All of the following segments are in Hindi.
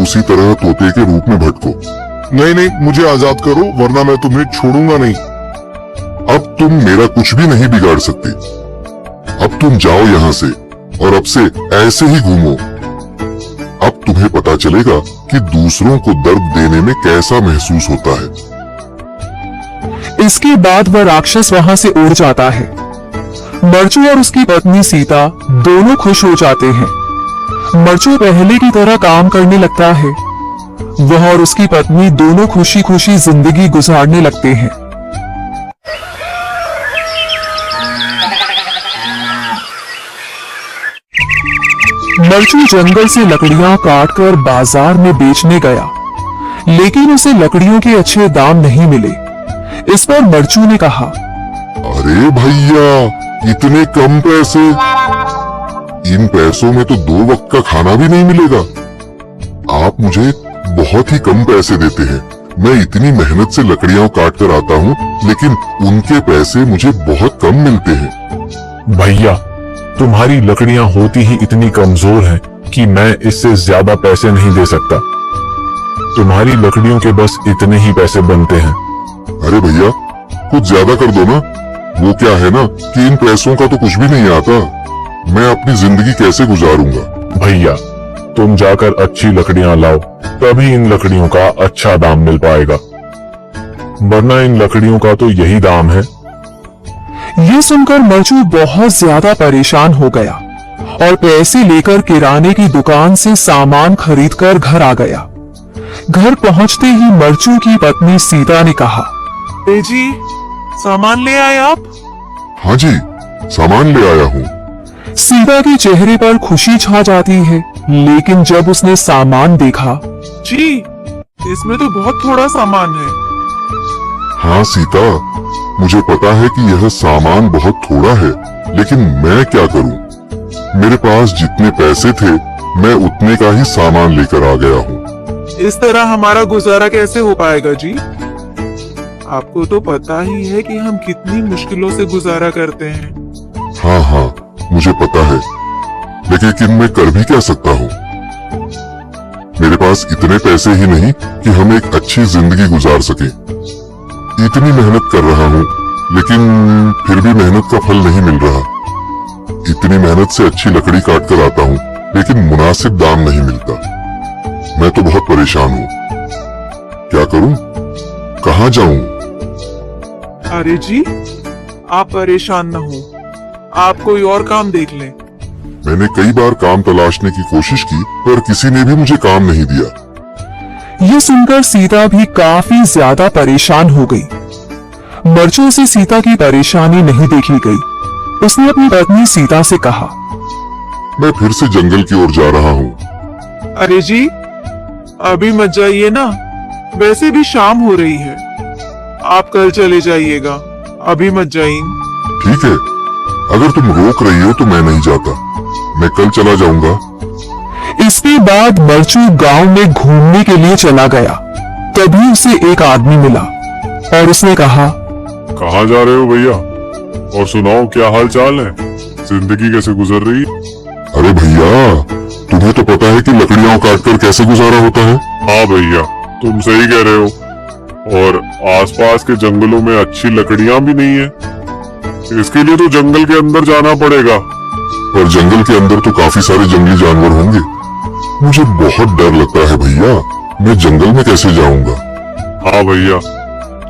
उसी तरह तोते के रूप में भटको। नहीं नहीं, मुझे आजाद करो वरना मैं तुम्हें छोड़ूंगा नहीं। अब तुम मेरा कुछ भी नहीं बिगाड़ सकते। अब तुम जाओ यहाँ से और अब से ऐसे ही घूमो। अब तुम्हें पता चलेगा कि दूसरों को दर्द देने में कैसा महसूस होता है। इसके बाद वह राक्षस वहां से उड़ जाता है। मरचू और उसकी पत्नी सीता दोनों खुश हो जाते हैं। मरचू पहले की तरह काम करने लगता है। वह और उसकी पत्नी दोनों खुशी खुशी जिंदगी गुजारने लगते हैं। मरचू जंगल से लकड़ियां काटकर बाजार में बेचने गया, लेकिन उसे लकड़ियों के अच्छे दाम नहीं मिले। इस पर मरचू ने कहा, अरे भैया, इतने कम पैसे? इन पैसों में तो 2 वक्त का खाना भी नहीं मिलेगा। आप मुझे बहुत ही कम पैसे देते हैं। मैं इतनी मेहनत से लकड़ियां काट कर आता हूँ, लेकिन उनके पैसे मुझे बहुत कम मिलते हैं। भैया, तुम्हारी लकड़ियां होती ही इतनी कमजोर हैं कि मैं इससे ज्यादा पैसे नहीं दे सकता। तुम्हारी लकड़ियों के बस इतने ही पैसे बनते हैं। अरे भैया, कुछ ज्यादा कर दो ना। वो क्या है ना कि इन पैसों का तो कुछ भी नहीं आता। मैं अपनी जिंदगी कैसे गुजारूंगा? भैया, तुम जाकर अच्छी लकड़ियां लाओ, तभी इन लकड़ियों का अच्छा दाम मिल पाएगा, वरना इन लकड़ियों का तो यही दाम है। ये सुनकर मरचू बहुत ज्यादा परेशान हो गया और पैसे लेकर किराने की दुकान से सामान खरीदकर घर आ गया। घर पहुंचते ही मरचू की पत्नी सीता ने कहा, जी सामान ले आए आप? हाँ जी, सामान ले आया हूँ। सीता के चेहरे पर खुशी छा जाती है, लेकिन जब उसने सामान देखा, जी इसमें तो बहुत थोड़ा सामान है। हाँ सीता, मुझे पता है कि यह सामान बहुत थोड़ा है, लेकिन मैं क्या करूँ? मेरे पास जितने पैसे थे, मैं उतने का ही सामान लेकर आ गया हूँ। इस तरह हमारा गुजारा कैसे हो पाएगा जी? आपको तो पता ही है कि हम कितनी मुश्किलों से गुजारा करते हैं। हाँ हाँ, मुझे पता है, लेकिन मैं कर भी क्या सकता हूँ? मेरे पास इतने पैसे ही नहीं कि हम एक अच्छी जिंदगी गुजार सके। इतनी मेहनत कर रहा हूँ, लेकिन फिर भी मेहनत का फल नहीं मिल रहा। इतनी मेहनत से अच्छी लकड़ी काट कर आता हूँ, लेकिन मुनासिब दाम नहीं मिलता। मैं तो बहुत परेशान हूँ। क्या करूँ? कहाँ जाऊँ? अरे जी, आप परेशान न हो, आप कोई और काम देख लें। मैंने कई बार काम तलाशने की कोशिश की, पर किसी ने भी मुझे काम नहीं दिया। ये सुनकर सीता भी काफी ज्यादा परेशान हो गई। मरचू से सीता की परेशानी नहीं देखी गई। उसने अपनी पत्नी सीता से कहा, मैं फिर से जंगल की ओर जा रहा हूँ। अरे जी, अभी मत जाइए ना, वैसे भी शाम हो रही है। आप कल चले जाइएगा, अभी मत जाइए। ठीक है, अगर तुम रोक रही हो तो मैं नहीं जाता। मैं कल चला जाऊंगा। इसके बाद मरचू गांव में घूमने के लिए चला गया। तभी उसे एक आदमी मिला और उसने कहा, कहाँ जा रहे हो भैया? और सुनाओ, क्या हाल चाल है? जिंदगी कैसे गुजर रही है? अरे भैया, तुम्हें तो पता है कि लकड़ियां काटकर कैसे गुजारा होता है। हाँ भैया, तुम सही कह रहे हो। और आसपास के जंगलों में अच्छी लकड़ियां भी नहीं है। इसके लिए तो जंगल के अंदर जाना पड़ेगा। पर जंगल के अंदर तो काफी सारे जंगली जानवर होंगे। मुझे बहुत डर लगता है भैया, मैं जंगल में कैसे जाऊंगा? हाँ भैया,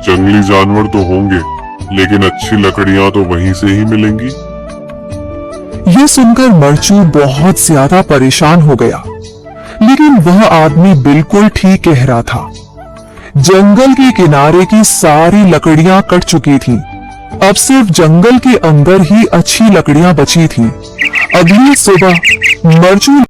जंगली जानवर तो होंगे, लेकिन अच्छी लकड़ियां तो वहीं से ही मिलेंगी। यह सुनकर मरचू बहुत ज्यादा परेशान हो गया, लेकिन वह आदमी बिल्कुल ठीक कह रहा था। जंगल के किनारे की सारी लकड़ियां कट चुकी थीं। अब सिर्फ जंगल के अंदर ही अच्छी लकड़ियां बची थीं। अगली सुबह मरचू